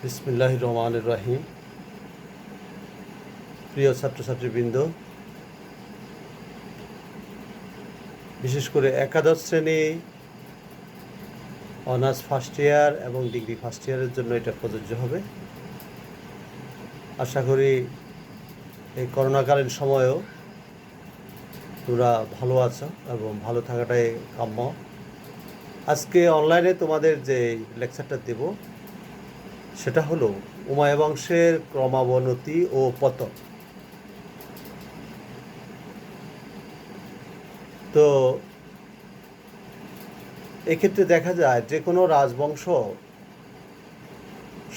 বিসমিল্লাহির রহমানির রহিম। প্রিয় ছাত্রছাত্রীবৃন্দ, বিশেষ করে একাদশ শ্রেণী, অনার্স ফার্স্ট ইয়ার এবং ডিগ্রি ফার্স্ট ইয়ারের জন্য এটা প্রযোজ্য হবে। আশা করি এই করোনাকালীন সময়েও তোমরা ভালো আছো এবং ভালো থাকাটাই কাম্য। আজকে অনলাইনে তোমাদের যে লেকচারটা দেব সেটা হলো উমাইয়া বংশের ক্রমাবনতি ও পতন। তো এক্ষেত্রে দেখা যায় যে কোনো রাজবংশ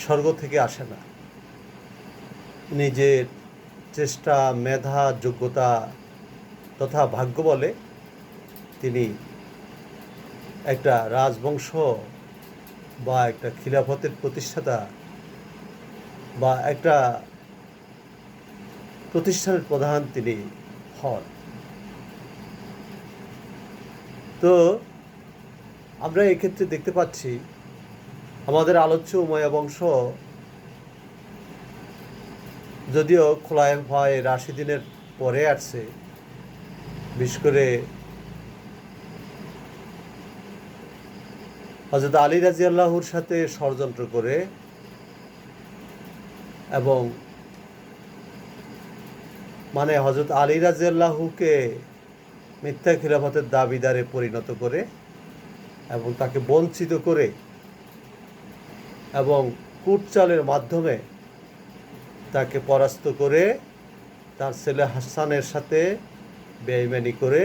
স্বর্গ থেকে আসে না। নিজের চেষ্টা, মেধা, যোগ্যতা তথা ভাগ্য বলে তিনি একটা রাজবংশ বা একটা খিলাফতের প্রতিষ্ঠাতা বা একটা প্রতিষ্ঠানের প্রধান তিনি হন। তো আমরা এক্ষেত্রে দেখতে পাচ্ছি আমাদের আলোচ্য উমাইয়া বংশ যদিও খোলাফায়ে রাশিদিনের পরে আসছে, বিশেষ করে হযরত আলী রাদিয়াল্লাহুর সাথে ষড়যন্ত্র করে এবং হযরত আলী রাদিয়াল্লাহুকে মিথ্যা খিলাফতের দাবিদারে পরিণত করে এবং তাকে বঞ্চিত করে এবং কূটচালের মাধ্যমে তাকে পরাস্ত করে তার ছেলে হাসানের সাথে বেঈমানি করে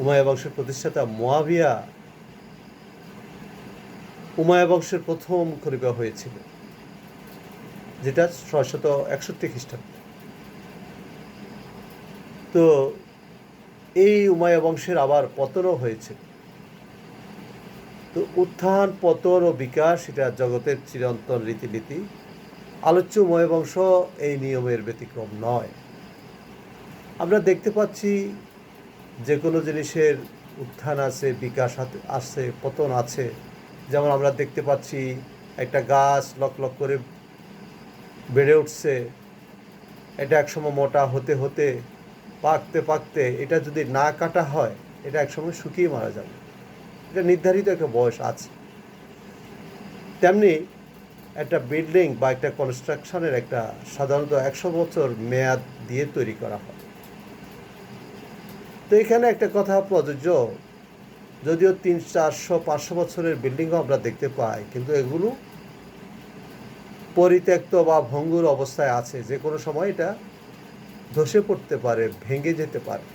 উমাইয়া বংশের প্রতিষ্ঠাতা মুয়াবিয়া উমাইয়া বংশের প্রথম খলিফা হয়েছিল, যেটা 661 খ্রিস্টাব্দে। তো এই উমাইয়া বংশের আবার পতনও হয়েছে। তো উত্থান, পতন ও বিকাশ এটা জগতের চিরন্তন রীতিনীতি। আলোচ্য উমাইয়া বংশ এই নিয়মের ব্যতিক্রম নয়। আমরা দেখতে পাচ্ছি যে কোনো জিনিসের উত্থান আছে, বিকাশ আছে, পতন আছে। যেমন আমরা দেখতে পাচ্ছি একটা গাছ লক লক করে বেড়ে উঠছে, এটা একসময় মোটা হতে হতে পাকতে পাকতে এটা যদি না কাটা হয় এটা একসময় শুকিয়ে মারা যাবে। এটা নির্ধারিত একটা বয়স আছে। তেমনি একটা বিল্ডিং বা একটা কনস্ট্রাকশনের একটা সাধারণত 100 বছর মেয়াদ দিয়ে তৈরি করা হয়। তো এখানে একটা কথা প্রযোজ্য, যদিও 300, 400, 500 বছরের বিল্ডিংও আমরা দেখতে পাই, কিন্তু এগুলো পরিত্যক্ত বা ভঙ্গুর অবস্থায় আছে। যে কোনো সময় এটা ধসে পড়তে পারে, ভেঙে যেতে পারে।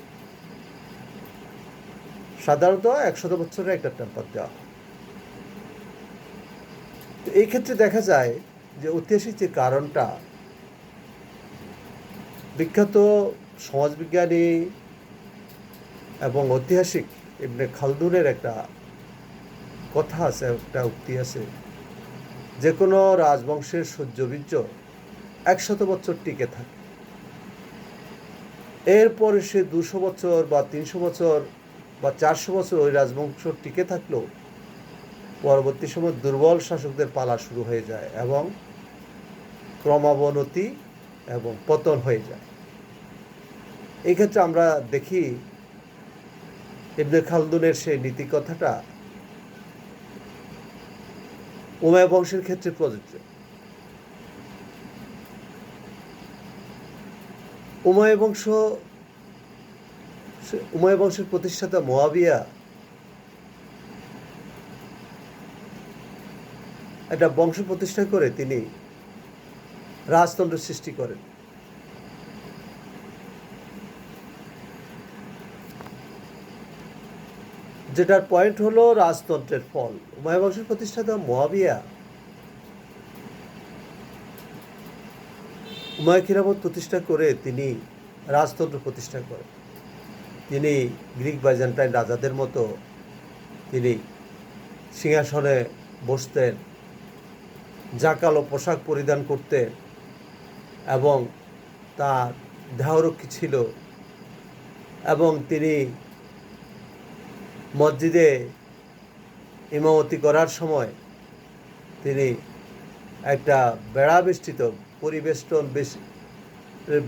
সাধারণত 100 বছরের একটা টেম্পার দেওয়া হয়। তো এই ক্ষেত্রে দেখা যায় যে ঐতিহাসিক যে কারণটা, বিখ্যাত সমাজবিজ্ঞানী এবং ঐতিহাসিক ইবনে খালদুনের একটা কথা আছে, একটা উক্তি আছে, যে কোনো রাজবংশের সূর্যবীর্য 100 বছর টিকে থাকে। এরপরে সে 200 বছর বা 300 বছর বা 400 বছর ওই রাজবংশ টিকে থাকলেও পরবর্তী সময় দুর্বল শাসকদের পালা শুরু হয়ে যায় এবং ক্রমাবনতি এবং পতন হয়ে যায়। এই ক্ষেত্রে আমরা দেখি ইবনে খালদুনের সেই নীতি কথাটা উমাইয়া বংশের ক্ষেত্রে প্রযোজ্য। উমাইয়া বংশের প্রতিষ্ঠাতা মুয়াবিয়া একটা বংশ প্রতিষ্ঠা করে তিনি রাজতন্ত্র সৃষ্টি করেন। যেটার পয়েন্ট হলো রাজতন্ত্রের ফল। উমাইয়া বংশের প্রতিষ্ঠাতা মুয়াবিয়া উমাইয়া খিলাফত প্রতিষ্ঠা করে তিনি রাজতন্ত্র প্রতিষ্ঠা করেন। তিনি গ্রিক বাইজেন্টাইন রাজাদের মতো তিনি সিংহাসনে বসতেন, জাঁকালো পোশাক পরিধান করতেন এবং তার দেহরক্ষী ছিল, এবং তিনি মসজিদে ইমামতি করার সময় তিনি একটা বেড়া বেষ্টিত পরিবেষ্টন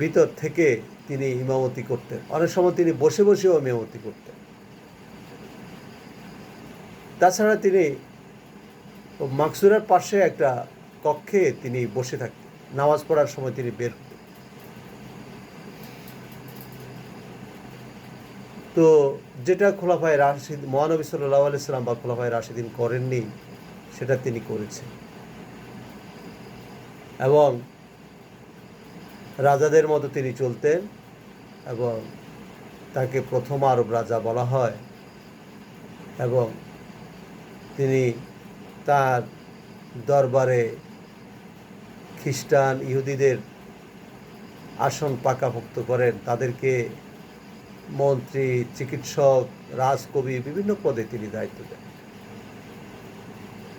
ভিতর থেকে তিনি ইমামতি করতেন। অনেক সময় তিনি বসে বসেও ইমামতি করতেন। তাছাড়া তিনি মাকসুরার পাশে একটা কক্ষে তিনি বসে থাকতেন, নামাজ পড়ার সময় তিনি বের হতেন। তো যেটা খোলাফায়ে রাশিদ মহানবী সাল্লাল্লাহু আলাইহি সাল্লাম বা খোলাফায়ে রাশিদিন করেননি, সেটা তিনি করেছেন। এবং রাজাদের মতো তিনি চলতেন, এবং তাকে প্রথম আরব রাজা বলা হয়। এবং তিনি তার দরবারে খ্রিস্টান ইহুদিদের আসন পাকাপোক্ত করেন, তাদেরকে মন্ত্রী, চিকিৎসক, রাজকবি বিভিন্ন পদে তিনি দায়িত্ব দেন।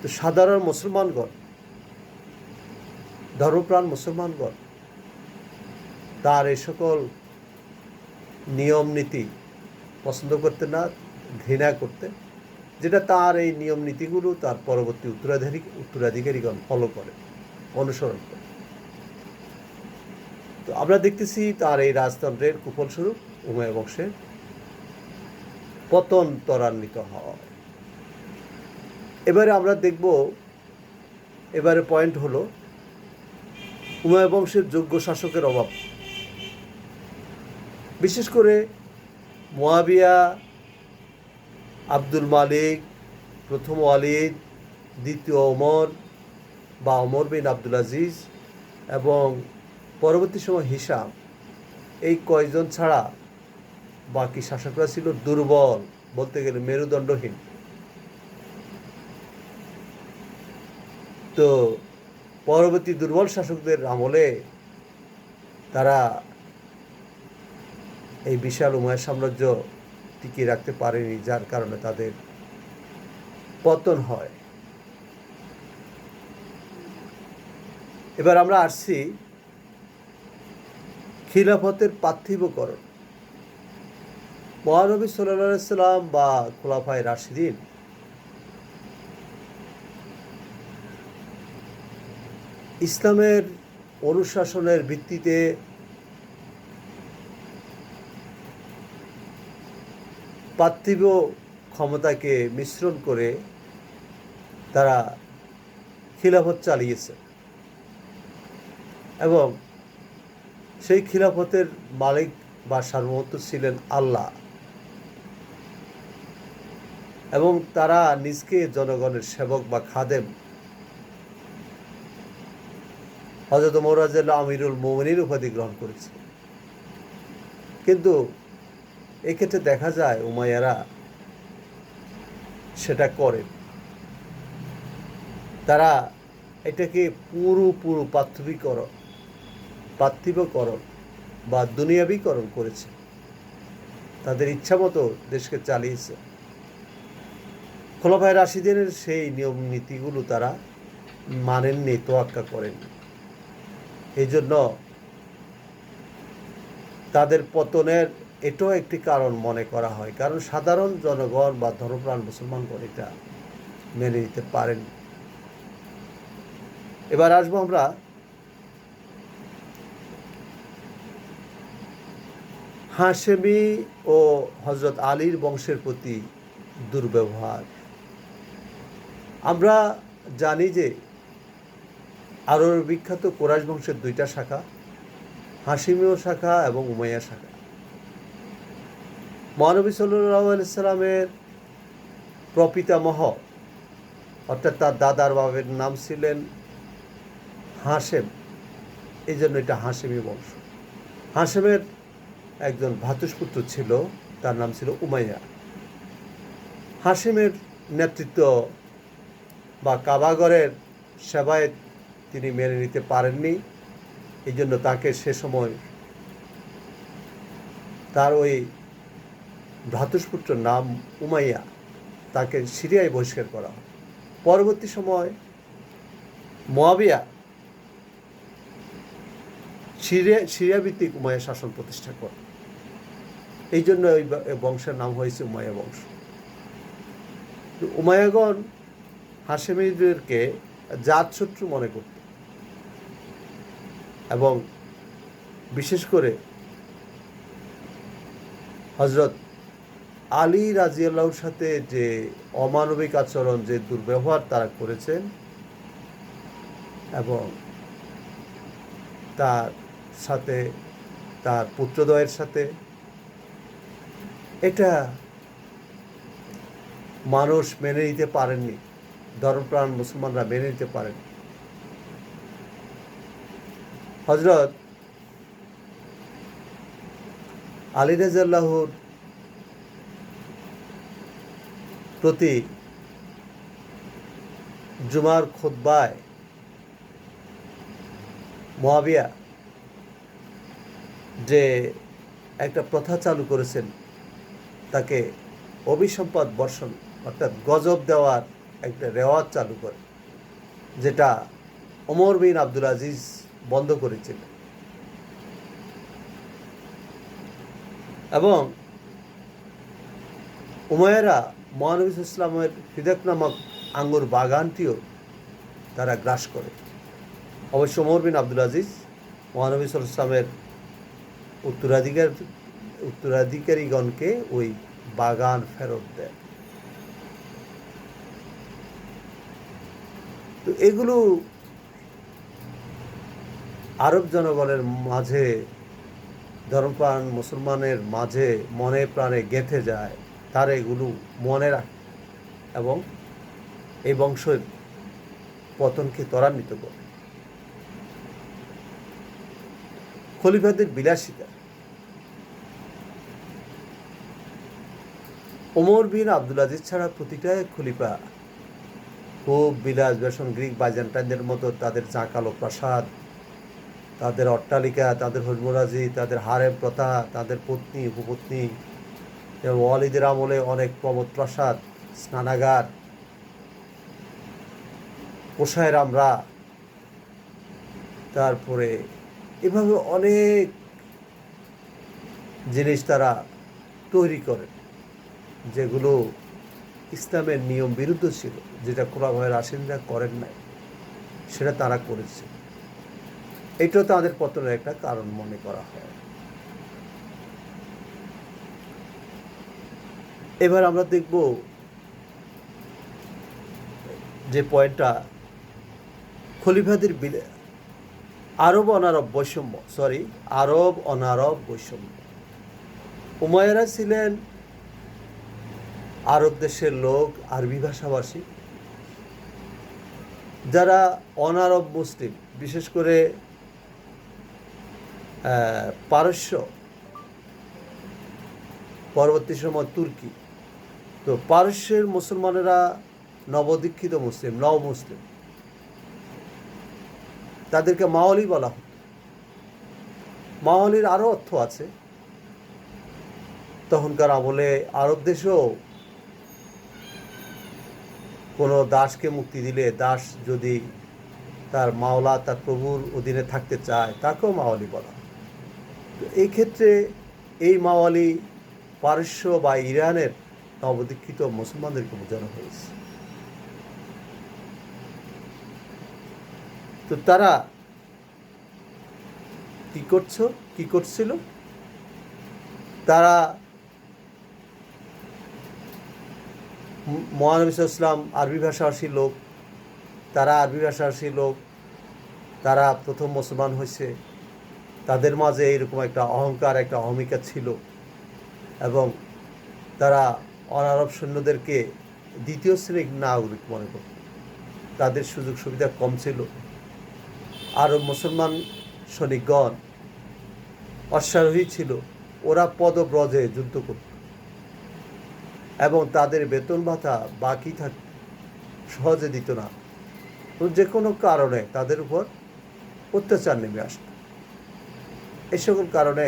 তো সাধারণ মুসলমানগণ, ধর্মপ্রাণ মুসলমানগণ তার এই সকল নিয়ম নীতি পছন্দ করতেন না, ঘৃণা করতেন, যেটা তার এই নিয়ম নীতিগুলো তার পরবর্তী উত্তরাধিকারীগণ ফলো করে, অনুসরণ করে। তো আমরা দেখতেছি তার এই রাজতন্ত্রের কুফলস্বরূপ উমাইয়া বংশের পতন ত্বরান্বিত হওয়া। এবারে আমরা দেখব, এবারে পয়েন্ট হলো উমাইয়া বংশের যোগ্য শাসকের অভাব। বিশেষ করে মুয়াবিয়া, আব্দুল মালিক, প্রথম ওয়ালিদ, দ্বিতীয় ওমর বা ওমর বিন আব্দুল আজিজ এবং পরবর্তী সময় হিসাম, এই কয়েকজন ছাড়া বাকি শাসকরা ছিল দুর্বল, বলতে গেলে মেরুদণ্ডহীন। তো পরবর্তী দুর্বল শাসকদের আমলে তারা এই বিশাল উমাইয়া সাম্রাজ্য টিকিয়ে রাখতে পারেনি, যার কারণে তাদের পতন হয়। এবার আমরা আসছি খিলাফতের পার্থিবকরণ। মহানবী সাল্লাল্লাহু আলাইহি সাল্লাম বা খোলাফায়ে রাশিদিন ইসলামের অনুশাসনের ভিত্তিতে পার্থিব ক্ষমতাকে মিশ্রণ করে তারা খিলাফত চালিয়েছে, এবং সেই খিলাফতের মালিক বা সার্বভৌম ছিলেন আল্লাহ, এবং তারা নিজকে জনগণের সেবক বা খাদেম, হযরত ওমর রাদিয়াল্লাহু আমিরুল মুমিনিন উপাধি গ্রহণ করেছে। কিন্তু এক্ষেত্রে দেখা যায় উমাইয়ারা সেটা করে, তারা এটাকে পুরো পার্থিবকরণ বা দুনিয়াবীকরণ করেছে, তাদের ইচ্ছামতো দেশকে চালিয়েছে। খোলাফায়ে রাশিদিনের সেই নিয়ম নীতিগুলো তারা মানেননি, তোয়াক্কা করেননি। এই জন্য তাদের পতনের এটাও একটি কারণ মনে করা হয়, কারণ সাধারণ জনগণ বা ধর্মপ্রাণ মুসলমানগণ এটা মেনে নিতে পারেন। এবার আসবো আমরা হাশেমি ও হযরত আলীর বংশের প্রতি দুর্ব্যবহার। আমরা জানি যে আরবের বিখ্যাত কুরাইশ বংশের দুইটা শাখা, হাশিমীয় শাখা এবং উমাইয়া শাখা। মহানবী সাল্লাল্লাহু আলাইহি সাল্লামের প্রপিতামহ অর্থাৎ তার দাদার বাবার নাম ছিলেন হাশেম, এই জন্য এটা হাশেমি বংশ। হাশেমের একজন ভ্রাতুষ্পুত্র ছিল, তার নাম ছিল উমাইয়া। হাশেমের নেতৃত্ব বা কাবাগরের সেবায় তিনি মেনে নিতে পারেননি, এই জন্য তাকে সে সময় তার ওই ভ্রাতুষ্পুত্রের নাম উমাইয়া, তাকে সিরিয়ায় বহিষ্কার করা হয়। পরবর্তী সময় মুয়াবিয়া সিরিয়া ভিত্তিক উমাইয়া শাসন প্রতিষ্ঠা করে, এই জন্য ওই বংশের নাম হয়েছে উমাইয়া বংশ। উমাইয়াগণ হাশেমিদেরকে জাতশত্রু মনে করত, এবং বিশেষ করে হজরত আলী রাজিয়াল্লাহুর সাথে যে অমানবিক আচরণ, যে দুর্ব্যবহার তারা করেছেন এবং তার সাথে তার পুত্রদ্বয়ের সাথে, এটা মানুষ মেনে নিতে পারেননি, ধর্মপ্রাণ মুসলমানরা মেনে নিতে পারেন। হজরত আলী রাদিয়াল্লাহুর প্রতি জুমার খুতবায় মুয়াবিয়া যে একটা প্রথা চালু করেছেন, তাকে অভিসম্পাদ বর্ষণ অর্থাৎ গজব দেওয়ার একটা রেওয়াজ চালু করে, যেটা ওমর বিন আব্দুল আজিজ বন্ধ করেছিলেন। এবং উমাইয়ারা মহানবী সাল্লাল্লাহু আলাইহি ওয়াসাল্লামের হিদাক নামক আঙ্গুর বাগানটিও তারা গ্রাস করে। অবশ্য ওমর বিন আব্দুল আজিজ মহানবী সাল্লাল্লাহু আলাইহি ওয়াসাল্লামের উত্তরাধিকারীগণকে ওই বাগান ফেরত দেয়। তো এগুলো আরব জনগণের মাঝে, ধর্মপ্রাণ মুসলমানের মাঝে মনে প্রাণে গেঁথে যায়, তারা এগুলো মনে রাখে এবং এই বংশের পতনকে ত্বরান্বিত করে। খলিফাদের বিলাসিতা। ওমর বিন আব্দুল আজিজ ছাড়া প্রতিটা খলিফা খুব বিলাস বেশন, গ্রিক বাইজেন্টাইনদের মতো তাদের জাঁকালো প্রাসাদ, তাদের অট্টালিকা, তাদের হজমরাজি, তাদের হারেম প্রথা, তাদের পত্নী উপপত্নী, এবং ওয়ালিদের আমলে অনেক প্রমোদ প্রাসাদ, স্নানাগার, পোষায় আমরা, তারপরে এভাবে অনেক জিনিস তারা তৈরি করে, যেগুলো ইসলামের নিয়ম বিরুদ্ধ ছিল, যেটা খোলাফায়ে রাশিদরা করেন নাই, সেটা তারা করেছে। এটাও তাদের পতনের একটা কারণ মনে করা হয়। এবার আমরা দেখব যে পয়েন্টটা, খলিফাদের আরব অনারব বৈষম্য। উমাইয়ারা ছিলেন আরব দেশের লোক, আরবি ভাষাভাষী, যারা অনারব মুসলিম, বিশেষ করে পারস্য, পরবর্তী সময় তুর্কি। তো পারস্যের মুসলমানেরা নবদীক্ষিত মুসলিম, নও মুসলিম, তাদেরকে মাওয়ালি বলা হতো। মাওয়ালির আরও অর্থ আছে। তখনকার আমলে আরব দেশেও কোনো দাসকে মুক্তি দিলে, দাস যদি তার মাওলা, তার প্রভুর অধীনে থাকতে চায়, তাকেও মাওয়ালি বলা হয়। তো এই ক্ষেত্রে এই মাওয়ালি পারস্য বা ইরানের নবদীক্ষিত মুসলমানদেরকে বোঝানো হয়েছে। তো তারা কি করছিল? তারা মহানবী সাল্লাল্লাহু আলাইহি ওয়াসাল্লাম আরবি ভাষাভাষী লোক, তারা প্রথম মুসলমান হয়েছে, তাদের মাঝে এরকম একটা অহংকার, একটা অহমিকা ছিল, এবং তারা অনারব সৈন্যদেরকে দ্বিতীয় শ্রেণীর নাগরিক মনে করত। তাদের সুযোগ সুবিধা কম ছিল। আরব মুসলমান সৈনিকগণ অশ্বারোহী ছিল, ওরা পদব্রজে যুদ্ধ করত এবং তাদের বেতন ভাতা বাকি সহজে দিত না। তো যে কোনো কারণে তাদের উপর অত্যাচার নেমে আসত। এই সকল কারণে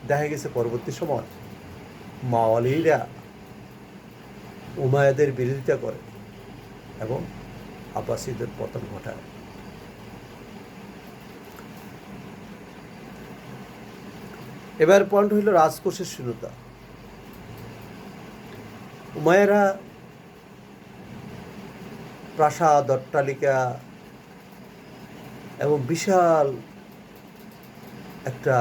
দেখা গেছে পরবর্তী সময় মাওয়ালিরা উমাইয়াদের বিরোধিতা করে এবং আব্বাসীদের পতন ঘটায়। এবার পয়েন্ট হইল রাজকোষের শূন্যতা। উমাইয়ারা প্রাসাদ, অট্টালিকা এবং বিশাল একটা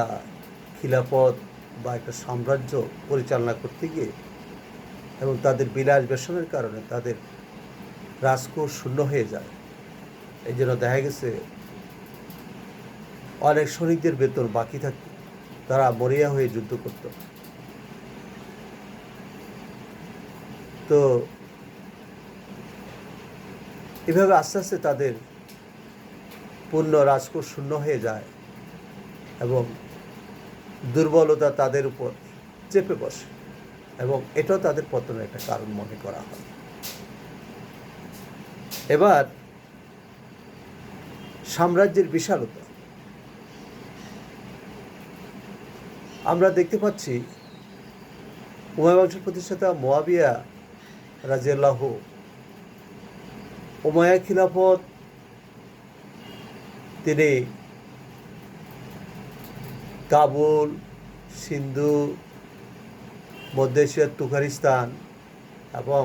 খিলাফত বা একটা সাম্রাজ্য পরিচালনা করতে গিয়ে এবং তাদের বিলাস বেশনের কারণে তাদের রাজকোষ শূন্য হয়ে যায়। এই জন্য দেখা গেছে অনেক সৈনিকদের বেতন বাকি থাকত, তারা মরিয়া হয়ে যুদ্ধ করত। তো এভাবে আস্তে আস্তে তাদের পূর্ণ রাজকোষ শূন্য হয়ে যায় এবং দুর্বলতা তাদের উপর চেপে বসে এবং এটাও তাদের পতনের একটা কারণ মনে করা হয়। এবার সাম্রাজ্যের বিশালতা আমরা দেখতে পাচ্ছি। উমাইয়া বংশের প্রতিষ্ঠাতা মুয়াবিয়া রাদিয়াল্লাহু উমাইয়া খিলাফত তিনি কাবুল, সিন্ধু, মধ্য এশিয়ার তুর্কমেনিস্তান এবং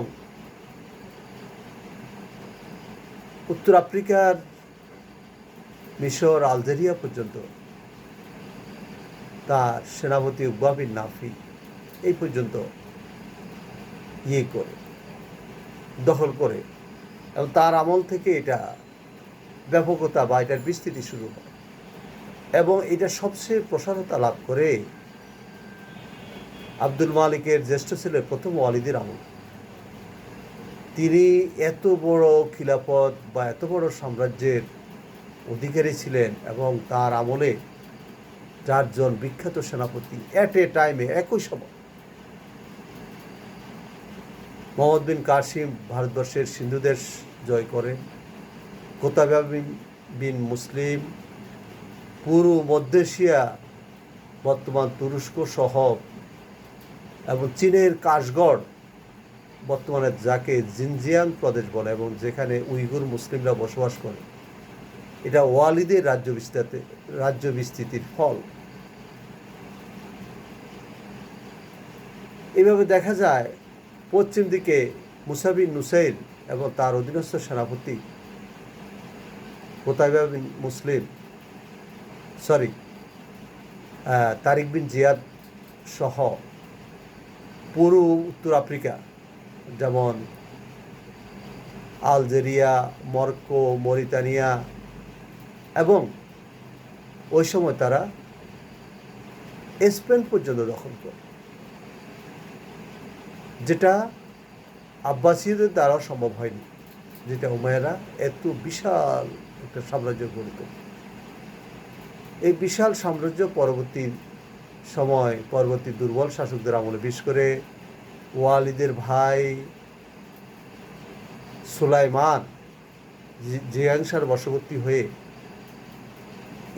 উত্তর আফ্রিকার মিশর, আলজেরিয়া পর্যন্ত তার সেনাপতি উকবা বিন নাফি এই পর্যন্ত দখল করে এবং তার আমল থেকে এটা ব্যাপকতা বা এটার বিস্তৃতি শুরু হয় এবং এটা সবচেয়ে প্রসারতা লাভ করে আব্দুল মালিকের জ্যেষ্ঠ ছেলে প্রথম ওয়ালিদের আমল। তিনি এত বড় খিলাফত বা এত বড় সাম্রাজ্যের অধিকারী ছিলেন এবং তার আমলে 4 জন বিখ্যাত সেনাপতি এট এ টাইমে একই সময় মোহাম্মদ বিন কাসিম ভারতবর্ষের সিন্ধু দেশ জয় করেন, কোতাবা বিন মুসলিম পুরো মধ্য এশিয়া বর্তমান তুরস্ক সহ এবং চীনের কাশগড় বর্তমানে যাকে জিনজিয়াং প্রদেশ বলে এবং যেখানে উইগুর মুসলিমরা বসবাস করে, এটা ওয়ালিদের রাজ্য বিস্তৃতির ফল। এভাবে দেখা যায় পশ্চিম দিকে মুসা বিন নুসাইর এবং তার অধীনস্থ সেনাপতি কোতাবা বিন মুসলিম তারিক বিন জিয়াদ সহ পুরো উত্তর আফ্রিকা যেমন আলজেরিয়া, মরক্কো, মরিতানিয়া এবং ওই সময় তারা স্পেন পর্যন্ত দখল করে, যেটা আব্বাসীয়দের দ্বারা সম্ভব হয়নি, যেটা উমাইয়ারা এত বিশাল একটা সাম্রাজ্য গড়ে তোলে। এই বিশাল সাম্রাজ্য পরবর্তী দুর্বল শাসকদের আমলে, বিশেষ করে ওয়ালিদের ভাই সুলাইমান জিয়াংসার বশবর্তী হয়ে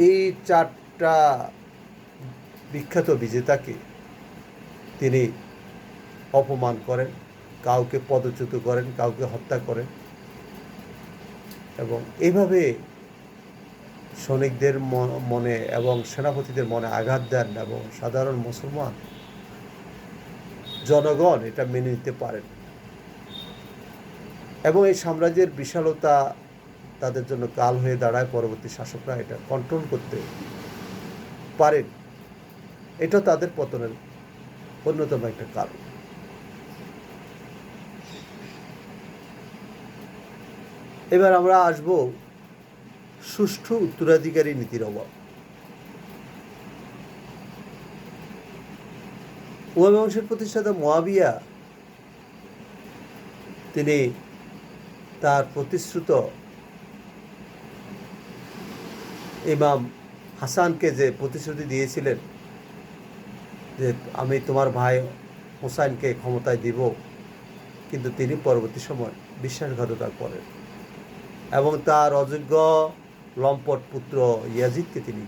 এই 4টা বিখ্যাত বিজেতাকে তিনি অপমান করেন, কাউকে পদচ্যুত করেন, কাউকে হত্যা করেন এবং এইভাবে সৈনিকদের মনে এবং সেনাপতিদের মনে আঘাত দেন এবং সাধারণ মুসলমান জনগণ এটা মেনে নিতে পারেন এবং এই সাম্রাজ্যের বিশালতা তাদের জন্য কাল হয়ে দাঁড়ায়। পরবর্তী শাসকরা এটা কন্ট্রোল করতে পারেন, এটা তাদের পতনের অন্যতম একটা কারণ। এবার আমরা আসব সুষ্ঠু উত্তরাধিকারী নীতির অভাব। উমাইয়া বংশের প্রতিষ্ঠাতা মুয়াবিয়া তিনি তার প্রতিশ্রুত ইমাম হাসানকে যে প্রতিশ্রুতি দিয়েছিলেন যে আমি তোমার ভাই হোসাইনকে ক্ষমতায় দিব, কিন্তু তিনি পরবর্তী সময় বিশ্বাসঘাতকতা করেন এবং তার অযোগ্য লম্পট পুত্র ইয়াজিদকে তিনি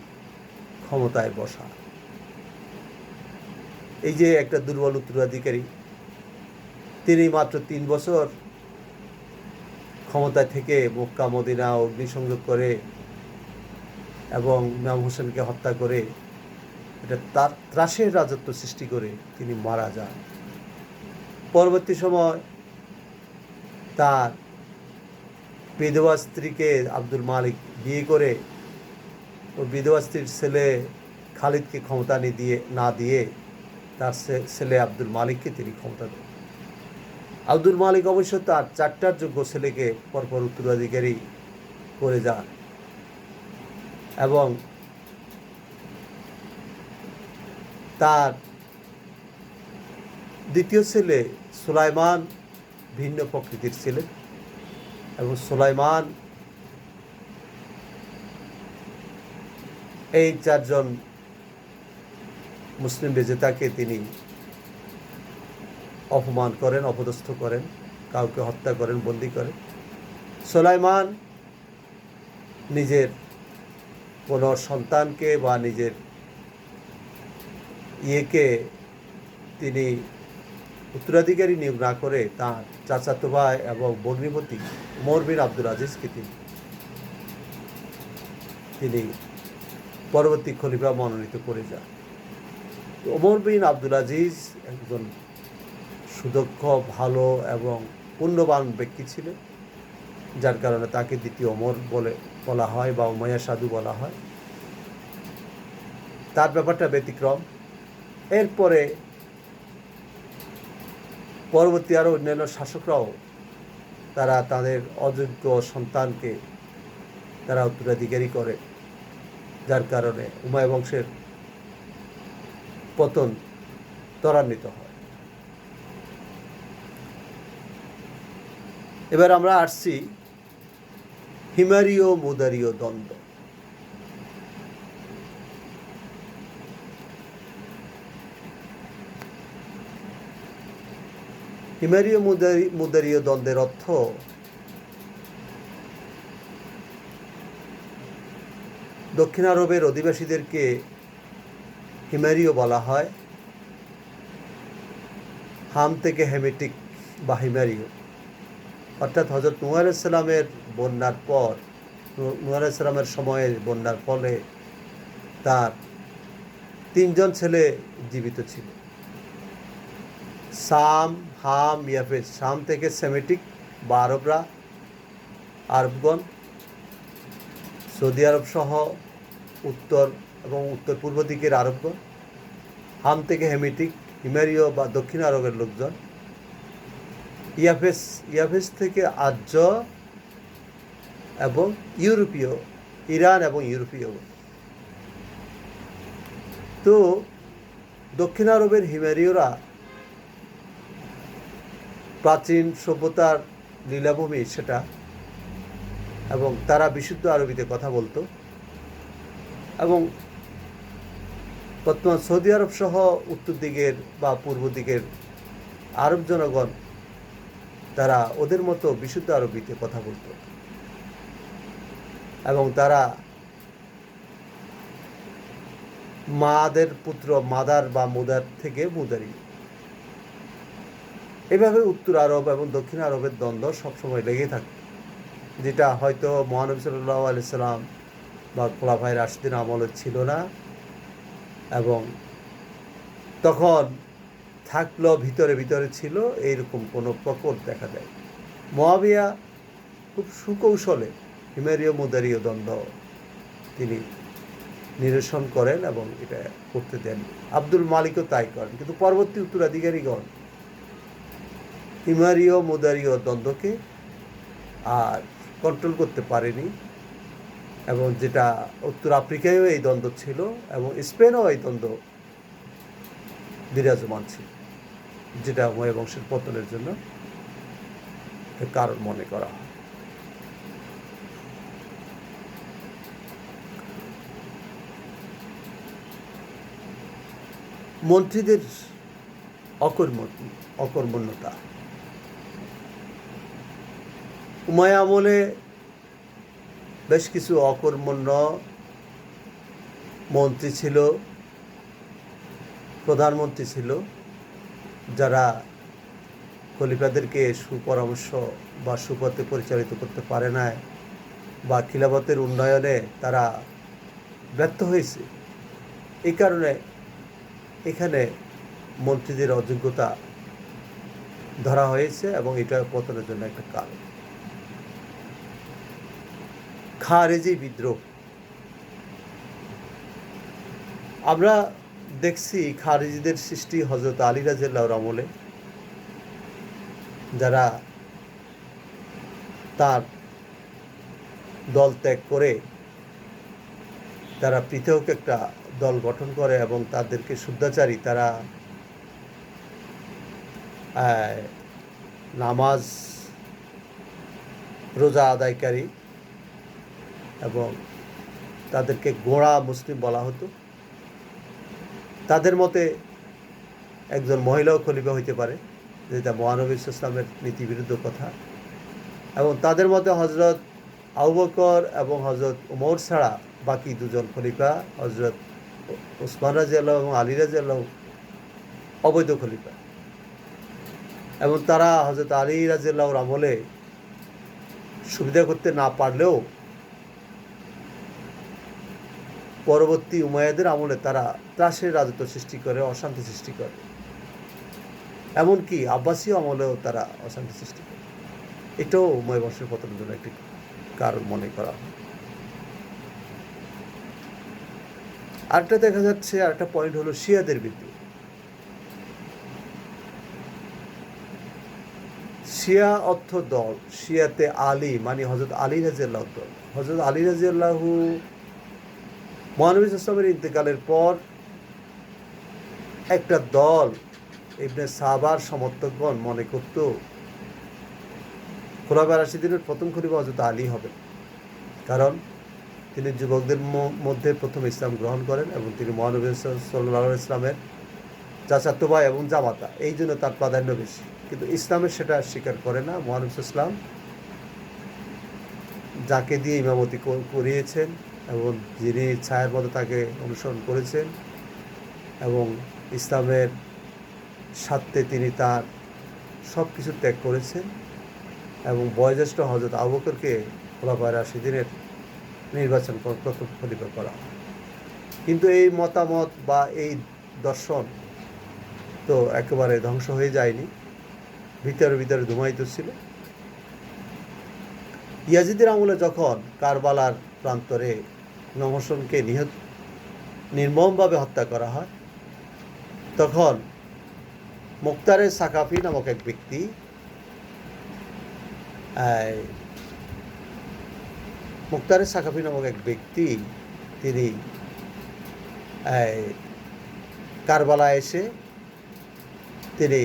ক্ষমতায় বসান। এই যে একটা দুর্বল উত্তরাধিকারী, তিনি মাত্র 3 বছর ক্ষমতায় থেকে মক্কা মদিনা অগ্নিসংযোগ করে এবং ইমাম হোসেনকে হত্যা করে এটা তার ত্রাসের রাজত্ব সৃষ্টি করে তিনি মারা যান। পরবর্তী সময় তার বিধবা স্ত্রীকে আব্দুল মালিক বিয়ে করে ও বিধবা স্ত্রীর ছেলে খালিদকে ক্ষমতা না দিয়ে তার ছেলে আব্দুল মালিককে তিনি ক্ষমতা দেন। আব্দুল মালিক অবশ্য তার 4টার যোগ্য ছেলেকে পরপর উত্তরাধিকারী করে যান এবং তার দ্বিতীয় ছেলে সুলাইমান ভিন্ন প্রকৃতির ছিলেন এবং সুলাইমান এই 4জন মুসলিম বিজেতাকে তিনি অপমান করেন, অপদস্থ করেন, কাউকে হত্যা করেন, বন্দী করেন। সুলাইমান নিজের কোনো সন্তানকে বা নিজের ইয়েকে তিনি উত্তরাধিকারী নিয়োগ না করে তাঁর চাচাতো ভাই এবং ভগ্নিপতি ওমর বিন আব্দুল আজিজকে তিনি পরবর্তী খলিফা মনোনীত করে যান। ওমর বিন আব্দুল আজিজ একজন সুদক্ষ, ভালো এবং পুণ্যবান ব্যক্তি ছিলেন, যার কারণে তাকে দ্বিতীয় ওমর বলা হয় বা উমাইয়া সাধু বলা হয়। তার ব্যাপারটা ব্যতিক্রম। এরপরে পরবর্তী আরও অন্যান্য শাসকরাও তারা তাদের অযোগ্য সন্তানকে তারা উত্তরাধিকারী করে, যার কারণে উমাইয়া বংশের পতন ত্বরান্বিত হয়। এবার আমরা আসছি হিমারীয় মুদারীয় দ্বন্দ্ব। হিমারীয় মুদারীয় দ্বন্দ্বের অর্থ দক্ষিণ আরবের অধিবাসীদেরকে হিমারীয় বলা হয়, হাম থেকে হেমেটিক বা হিমারীয়। অর্থাৎ হযরত নূহ আলাইহিস সালামের বন্যার পর, নূহ আলাইহিস সালামের সময়ে বন্যার ফলে তার 3জন ছেলে জীবিত ছিল। সাম, হাম, ইয়াফেস। সাম থেকে সেমেটিক বা আরবগণ, সৌদি আরব সহ উত্তর এবং উত্তর পূর্ব দিকের আরবগণ। হাম থেকে হেমিটিক, হিমারীয় বা দক্ষিণ আরবের লোকজন। ইয়াফেস থেকে আর্য এবং ইউরোপীয়, ইরান এবং ইউরোপীয়। তো দক্ষিণ আরবের হিমারীয়রা প্রাচীন সভ্যতার লীলাভূমি সেটা, এবং তারা বিশুদ্ধ আরবিতে কথা বলতো এবং বর্তমান সৌদি আরব সহ উত্তর দিকের বা পূর্ব দিকের আরব জনগণ তারা ওদের মতো বিশুদ্ধ আরবিতে কথা বলত এবং তারা মাদের পুত্র মাদার বা মুদার থেকে মুদারি। এভাবে উত্তর আরব এবং দক্ষিণ আরবের দ্বন্দ্ব সবসময় লেগে থাকে, যেটা হয়তো মহানবী সাল্লাল্লাহু আলাইহি সাল্লাম বা খোলাফায়ে রাশিদিন আমলে ছিল না, এবং তখন থাকলেও ভিতরে ভিতরে ছিল, এইরকম কোনো প্রকট দেখা যায়। মুআবিয়া খুব সুকৌশলে হিমারীয় মুদারীয় দ্বন্দ্ব তিনি নিরসন করেন এবং এটা করতে দেন। আব্দুল মালিকও তাই করেন, কিন্তু পরবর্তী উত্তরাধিকারীগণ হিমারীয় মুদারীয় দ্বন্দ্বকে আর কন্ট্রোল করতে পারেনি, এবং যেটা উত্তর আফ্রিকায়ও এই দ্বন্দ্ব ছিল এবং স্পেনও এই দ্বন্দ্ব বিরাজমান ছিল, যেটা উমাইয়া বংশের পতনের জন্য কারণ মনে করা হয়। মন্ত্রীদের অকর্মণ্যতা। উমাইয়া আমলে বেশ কিছু অকর্মণ্য মন্ত্রী ছিল, প্রধানমন্ত্রী ছিল, যারা খলিফাদেরকে সুপরামর্শ বা সুপথে পরিচালিত করতে পারে না বা খিলাফতের উন্নয়নে তারা ব্যর্থ হয়েছে। এই কারণে এখানে মন্ত্রীদের অযোগ্যতা ধরা হয়েছে এবং এটা পতনের জন্য একটা কারণ। খারেজি বিদ্রোহ। আমরা দেখছি খারিজিদের সৃষ্টি হযরত আলী রাদিয়াল্লাহুর আমলে, যারা তার দল ত্যাগ করে তারা পৃথক একটা দল গঠন করে এবং তাদেরকে শুদ্ধাচারী, তারা নামাজ রোজা আদায়কারী এবং তাদেরকে গোঁড়া মুসলিম বলা হতো। তাদের মতে একজন মহিলাও খলিফা হইতে পারে, যেটা মহানবী ইসলামের নীতিবিরুদ্ধ কথা। এবং তাদের মতে হজরত আবু বকর এবং হজরত উমর ছাড়া বাকি দুজন খলিফা, হজরত ওসমান রাদিয়াল্লাহু এবং আলী রাদিয়াল্লাহু অবৈধ খলিফা। এবং তারা হজরত আলী রাদিয়াল্লাহুর আমলে সুবিধা করতে না পারলেও পরবর্তী উমাইয়াদের আমলে তারা ত্রাসের রাজত্ব সৃষ্টি করে, অশান্তি সৃষ্টি করে। এমনকি আব্বাসীয় আমলেও তারা অশান্তি সৃষ্টি করে। এটাও উমাইয়া বংশের পতনের জন্য একটি কারণ মনে করা হয়। আরেকটা দেখা যাচ্ছে, আরেকটা পয়েন্ট হলো শিয়াদের বিদ্রোহ। শিয়া অর্থ দল, শিয়াতে আলী মানে হযরত আলী রাদিয়াল্লাহু দল। হযরত আলী রাদিয়াল্লাহু মহানবী ইসলামের ইন্তেকালের পর একটা দল ইবনে সাহাবার সমর্থকগণ মনে করত খোলাফায়ে রাশিদিনের প্রথম খলিফা হযরত আলী হবেন, কারণ তিনি যুবকদের মধ্যে প্রথম ইসলাম গ্রহণ করেন এবং তিনি মহানবী সাল্লাল্লাহু আলাইহি ইসলামের চাচাতো ভাই এবং জামাতা, এই জন্য তার প্রাধান্য বেশি। কিন্তু ইসলামের সেটা স্বীকার করে না। মহানবী ইসলাম যাকে দিয়ে ইমামতি করিয়েছেন এবং যিনি ছায়ার মধ্যে তাকে অনুসরণ করেছেন এবং ইসলামের স্বার্থে তিনি তার সব কিছু ত্যাগ করেছেন এবং বয়োজ্যেষ্ঠ হযরত আবু বকরকে খোলাফায়ে রাশিদিনের নির্বাচন প্রথম খলিফা করা। কিন্তু এই মতামত বা এই দর্শন তো একেবারে ধ্বংস হয়ে যায়নি, ভিতরে ভিতরে ধুমায়িত ছিল। ইয়াজিদের আমলে যখন কারবালার প্রান্তরে ইমাম হোসেনকে নির্মমভাবে হত্যা করা হয়, তখন মুক্তারে সাকাফি নামক এক ব্যক্তি তিনি কারবালায় এসে তিনি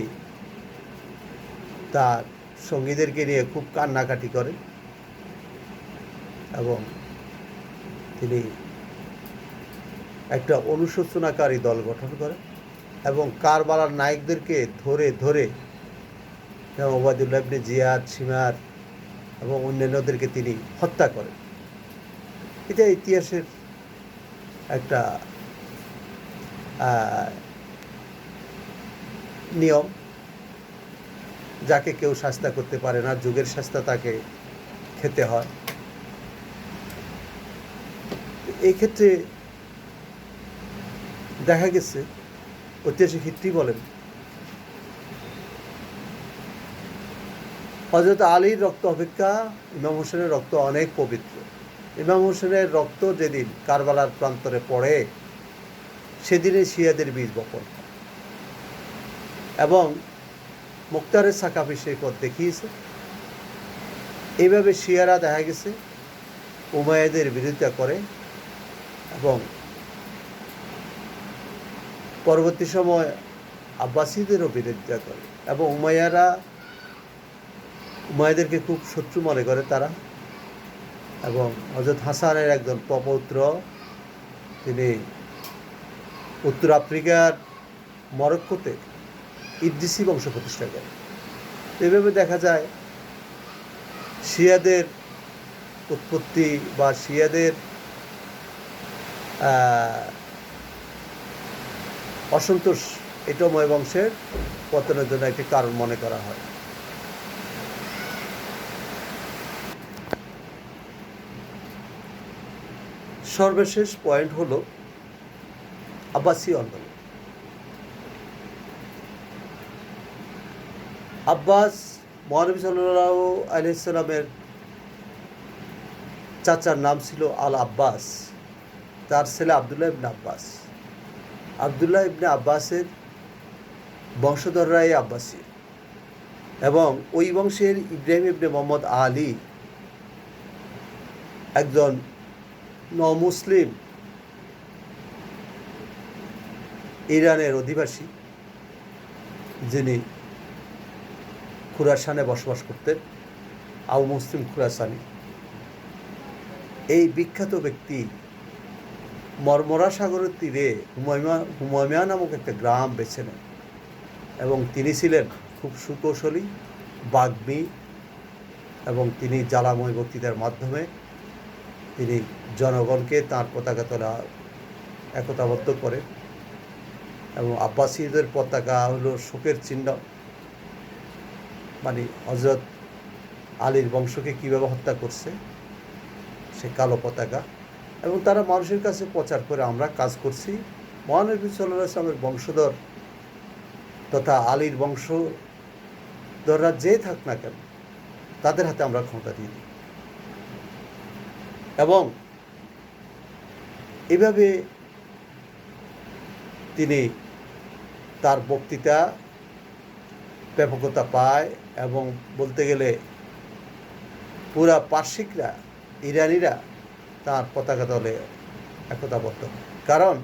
তার সঙ্গীদেরকে নিয়ে খুব কান্নাকাটি করেন এবং তিনি একটা অনুশোচনাকারী দল গঠন করেন এবং কারবালার নায়কদেরকে ধরে ধরে যেমন ওবায়দুল্লাহ ইবনে জিয়াদ, শিমার এবং অন্যান্যদেরকে তিনি হত্যা করেন। এটা ইতিহাসের একটা নিয়ম, যাকে কেউ শাস্তা করতে পারে না, যুগের শাস্তা তাকে খেতে হয়। এই ক্ষেত্রে দেখা গেছে, ঐতিহাসিক হিস্ট্রি বলেন, হযরত আলীর রক্ত অপেক্ষা ইমাম হোসেনের রক্ত অনেক পবিত্র। ইমাম হোসেনের রক্ত যেদিন কারবালার প্রান্তরে পড়ে, সেদিনে শিয়াদের বীজ বপন হয় এবং মুক্তারে সাকাফি সেই পথ দেখিয়েছে। এইভাবে শিয়ারা দেখা গেছে উমাইয়াদের বিরোধিতা করে এবং পরবর্তী সময় আব্বাসীদেরও বিরোধিতা করে এবং উমাইয়াদেরকে খুব শত্রু মনে করে তারা। এবং হযরত হাসানের একজন প্রপৌত্র, তিনি উত্তর আফ্রিকার মরক্কোতে ইদ্রিসি বংশ প্রতিষ্ঠা করেন। এভাবে দেখা যায় শিয়াদের উৎপত্তি বা শিয়াদের অসন্তোষ, এটা উমাইয়া বংশের পতনের জন্য একটি কারণ মনে করা হয়। সর্বশেষ পয়েন্ট হলো আব্বাসী আন্দোলন। আব্বাস মহানবী সাল্লাল্লাহু আলাইহি সাল্লামের চাচার নাম ছিল আল আব্বাস, তার ছেলে আব্দুল্লাহ ইবনে আব্বাস। আবদুল্লাহ ইবনে আব্বাসের বংশধররাই আব্বাসী, এবং ওই বংশের ইব্রাহিম ইবনে মোহাম্মদ আলী একজন নমুসলিম ইরানের অধিবাসী, যিনি খুরাসানে বসবাস করতেন, আবু মুসলিম খুরাসানি। এই বিখ্যাত ব্যক্তি মরমরা সাগরের তীরে হুমায়মা নামক একটা গ্রাম বেছে নেন, এবং তিনি ছিলেন খুব সুকৌশলী, বাগ্মী, এবং তিনি জ্বালাময় বক্তৃতার মাধ্যমে তিনি জনগণকে তাঁর পতাকা তলা একতাবদ্ধ করেন। এবং আব্বাসীদের পতাকা হলো শোকের চিহ্ন, মানে হযরত আলীর বংশকে কীভাবে হত্যা করছে সে কালো পতাকা, এবং তারা মানুষের কাছে প্রচার করে আমরা কাজ করছি, মহানবী সাল্লাল্লাহু আলাইহি ওয়াসাল্লামের বংশধর তথা আলীর বংশধররা যে থাক না কেন তাদের হাতে আমরা ক্ষমতা দিয়ে দিই। এবং এভাবে তিনি তার বক্তৃতা ব্যাপকতা পায়, এবং বলতে গেলে পুরা পার্শ্বিকরা, ইরানিরা তার পতাকা তলে একতাবদ্ধ। কারণ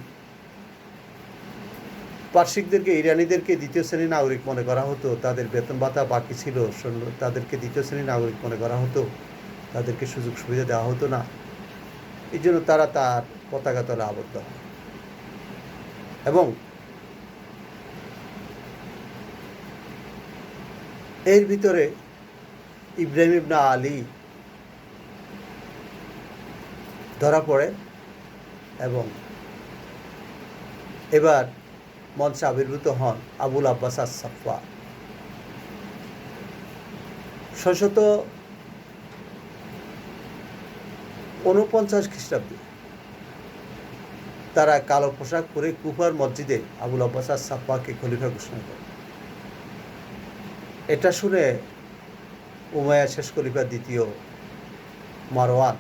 পার্শ্বিকদেরকে, ইরানিদেরকে দ্বিতীয় শ্রেণীর নাগরিক মনে করা হতো, তাদের বেতন ভাতা বাকি ছিল, তাদেরকে দ্বিতীয় শ্রেণীর নাগরিক মনে করা হতো, তাদেরকে সুযোগ সুবিধা দেওয়া হতো না। এই জন্য তারা তার পতাকা তলে আবদ্ধ হয়। এবং এর ভিতরে ইব্রাহিম ইবনে আলী ধরা পড়ে, এবং এবার মঞ্চে আবির্ভূত হন আবুল আব্বাস আস-সাফা। 649 খ্রিস্টাব্দে তারা কালো পোশাক পরে কুফার মসজিদে আবুল আব্বাস আস-সাফাকে খলিফা ঘোষণা করে। এটা শুনে উমাইয়া শেষ খলিফা দ্বিতীয় মারওয়ান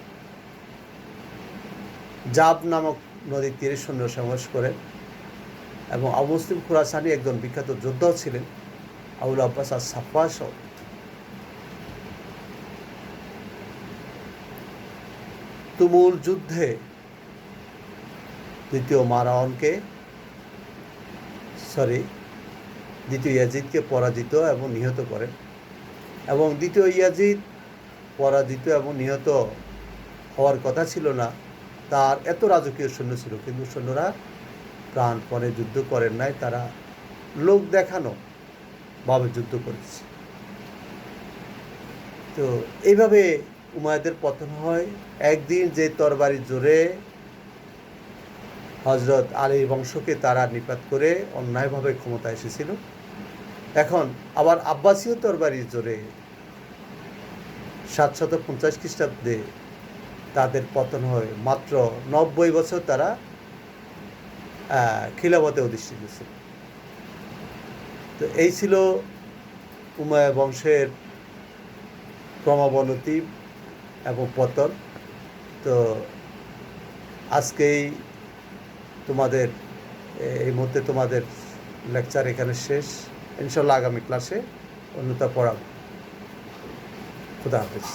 জাব নামক নদীর তীরে সৈন্য সমাবেশ করেন, এবং আবু মুসলিম খুরাসানি একজন বিখ্যাত যোদ্ধাও ছিলেন, আবুল আব্বাস আস-সাফা সহ। তুমুল যুদ্ধে দ্বিতীয় ইয়াজিদকে পরাজিত এবং নিহত করেন, এবং দ্বিতীয় ইয়াজিদ পরাজিত এবং নিহত হওয়ার কথা ছিল না, তার এত রাজকীয় সৈন্য ছিল, কিন্তু সৈন্যরা প্রাণপণে যুদ্ধ করেন নাই, তারা লোক দেখানো ভাবে যুদ্ধ করেছে। তো এইভাবে উমাইয়াদের পতন হয়। একদিন যে তরবারির জোরে হযরত আলীর বংশকে তারা নিপাত করে অন্যায়ভাবে ক্ষমতা এসেছিল, এখন আবার আব্বাসীয় তরবারির জোরে 750 খ্রিস্টাব্দে তাদের পতন হয়। মাত্র 90 বছর তারা খিলাফতে অধিষ্ঠিত ছিল। তো এই ছিল উমাইয়া বংশের ক্রমাবনতি এবং পতন। তো আজকেই তোমাদের এই মুহূর্তে তোমাদের লেকচার এখানে শেষ। ইনশাল্লাহ আগামী ক্লাসে অন্যতা পড়াবো। খুদা হাফেজ।